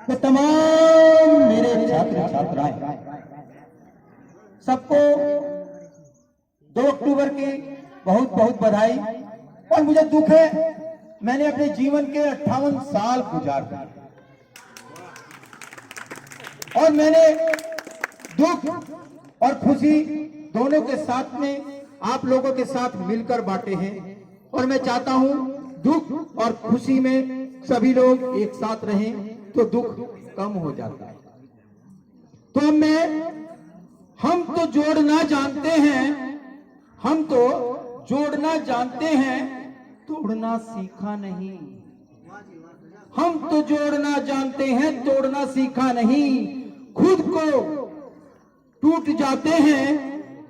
कि तमाम मेरे छात्र छात्राएं सबको 2 अक्टूबर की बहुत बहुत बधाई। और मुझे दुख है, मैंने अपने जीवन के 58 साल गुजार दिए और मैंने दुख और खुशी दोनों के साथ में आप लोगों के साथ मिलकर बांटे हैं। और मैं चाहता हूं दुख और खुशी में सभी लोग एक साथ रहें तो दुख कम हो जाता है। तो हम तो जोड़ना जानते हैं, हम तो जोड़ना जानते हैं, तोड़ना सीखा नहीं। हम तो जोड़ना जानते हैं, तोड़ना सीखा नहीं। खुद को टूट जाते हैं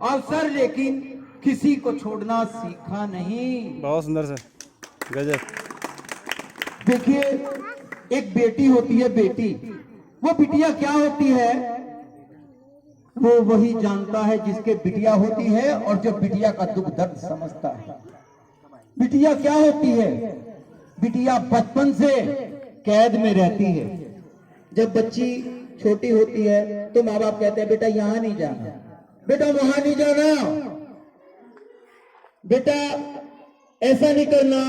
अवसर, लेकिन किसी को छोड़ना सीखा नहीं। बहुत सुंदर सर, गजब। देखिए, एक बेटी होती है, बेटी, वो बिटिया क्या होती है वो वही जानता है जिसके बिटिया होती है और जो बिटिया का दुख दर्द समझता है। बिटिया क्या होती है? बिटिया बचपन से कैद में रहती है। जब बच्ची छोटी होती है तो माँ बाप कहते हैं बेटा यहां नहीं जाना, बेटा वहां नहीं जाना, बेटा ऐसा नहीं करना,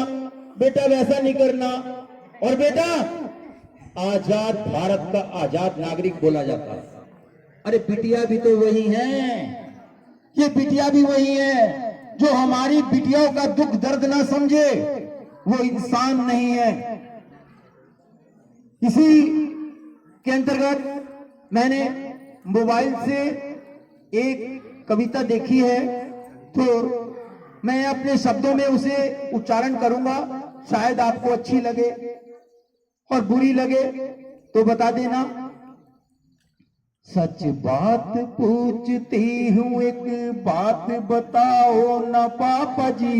बेटा वैसा नहीं करना। और बेटा आजाद भारत का आजाद नागरिक बोला जाता है। अरे बिटिया भी तो वही है, ये बिटिया भी वही है। जो हमारी बिटियाओं का दुख दर्द ना समझे वो इंसान नहीं है। इसी के अंतर्गत मैंने मोबाइल से एक कविता देखी है, तो मैं अपने शब्दों में उसे उच्चारण करूंगा। शायद आपको अच्छी लगे और बुरी लगे तो बता देना। सच बात पूछती हूँ, एक बात बताओ ना पापा जी।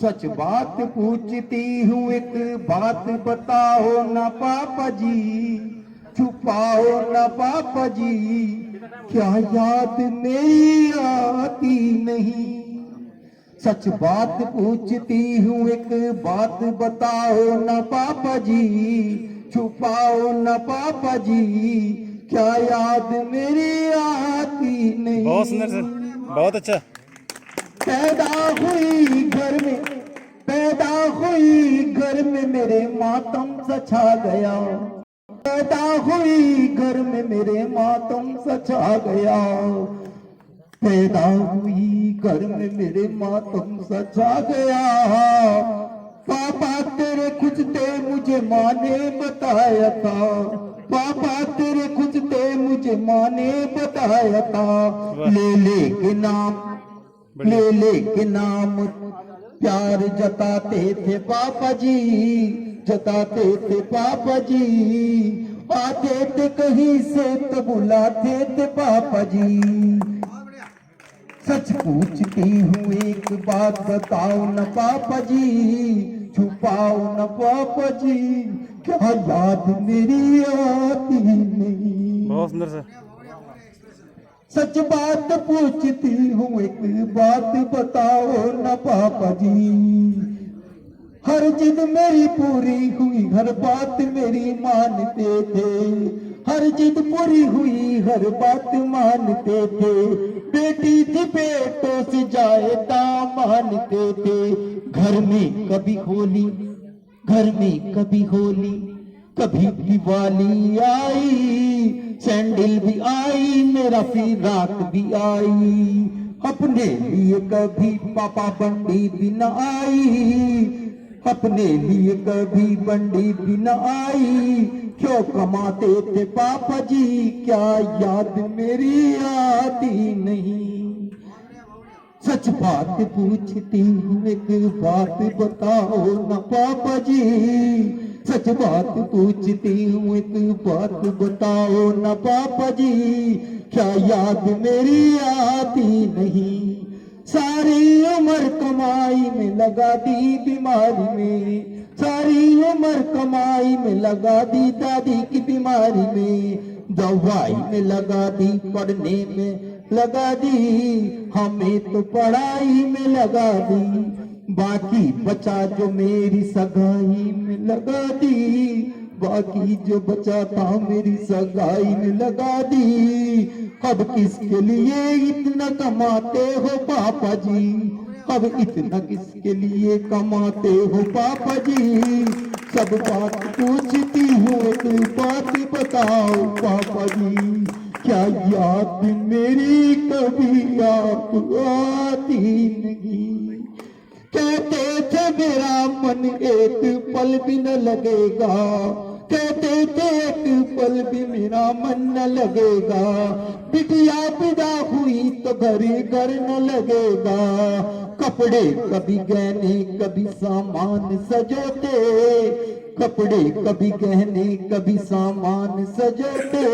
सच बात पूछती हूँ, एक बात बताओ ना पापा जी। छुपाओ ना पापा जी, क्या याद मेरी आती नहीं। सच बात पूछती हूँ, एक बात बताओ ना पापा जी। छुपाओ ना पापा जी, क्या याद मेरी आती नहीं। बहुत सुंदर सर, बहुत अच्छा। पैदा हुई घर में, पैदा हुई घर में मेरे मातम सा छा गया। पैदा हुई घर में मेरे मातम सा छा गया। पैदा हुई घर में मेरे मातम सा छा गया। पापा तेरे कुछ थे मुझे माँ ने बताया था। पापा तेरे कुछ थे मुझे माँ ने बताया था। ले ले के नाम, ले ले के नाम प्यार जताते थे पापा जी, जताते थे पापा जी। आते थे कहीं से तो बुलाते थे पापा जी। सच पूछती हूँ, एक बात बताओ न पापा जी। छुपाओ न पापा जी, क्या याद मेरी आती नहीं। बहुत सुंदर सर। सच बात पूछती हूँ, एक बात बताओ न पापा जी। हर जिद मेरी पूरी हुई, हर बात मेरी मानते थे। हर जिद पूरी हुई, हर बात मानते थे। बेटी थी बेटों से ज्यादा मानते थे। घर में कभी होली, घर में कभी होली, कभी दिवाली आई। सैंडल भी आई, मेरा फिराक भी आई। अपने लिए कभी पापा बंडी भी न आई। अपने लिए कभी बंडी भी न आई। क्यों कमाते थे पापा जी, क्या याद मेरी आती नहीं। सच बात पूछती हूँ, एक बात बताओ न पापा जी। सच बात पूछती हूँ, एक बात बताओ न पापा जी। क्या याद मेरी आती नहीं। सारी उम्र कमाई में लगा दी बीमारी में। सारी उम्र कमाई में लगा दी दादी की बीमारी में। दवाई में लगा दी, पढ़ने में लगा दी, हमें तो पढ़ाई में लगा दी। बाकी बचा जो मेरी सगाई में लगा दी। बाकी जो बचा था मेरी सगाई में लगा दी। अब किसके लिए इतना कमाते हो पापा जी, अब इतना किसके लिए कमाते हो पापा जी। सब बात पूछती हूँ एक बात बताओ पापा जी, क्या याद मेरी कभी आपको आती नहीं। कहते थे मेरा मन एक पल भी न लगेगा, कहते थे एक पल भी मेरा मन न लगेगा। बिटिया विदा हुई तो घर घर न लगेगा। कपड़े कभी गहने कभी सामान सजोते, कपड़े कभी गहने कभी सामान सजोते।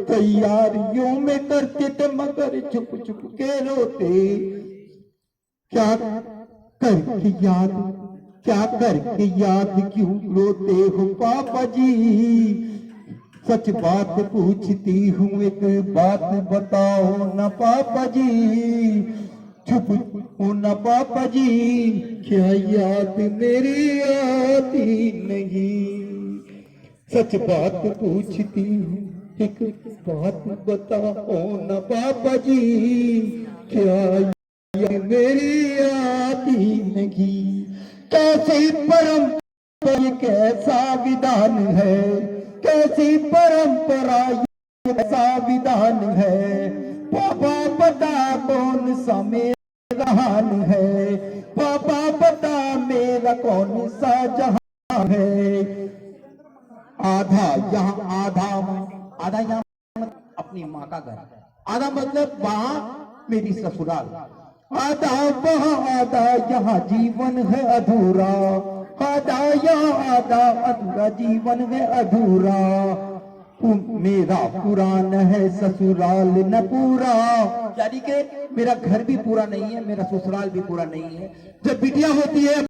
तैयारियों में करते थे मगर छुप छुप के रोते। क्या करके याद, क्या करके याद क्यों रोते हो पापा जी। सच बात पूछती हूँ एक बात बताओ न पापा जी, चुप हो न पापा जी। क्या याद मेरी आती नहीं। सच बात पूछती हूँ एक बात बताओ न पापा जी, क्या ये मेरी आती नहीं। कैसी परंपरा ये कैसा विधान है, कैसी परंपरा ये कैसा विधान है। पापा बता कौन सा मेरा जहान है, पापा बता मेरा कौन सा जहान है। आधा यहाँ आधा आधा यहाँ अपनी माँ का घर, आधा मतलब वहां मेरी ससुराल, आधा वहाँ आधा यहाँ जीवन है अधूरा। आधा यहाँ आधा अधूरा जीवन है अधूरा। मेरा पुरान है ससुराल न पूरा, यानी कि मेरा घर भी पूरा नहीं है, मेरा ससुराल भी पूरा नहीं है। जब बिटिया होती है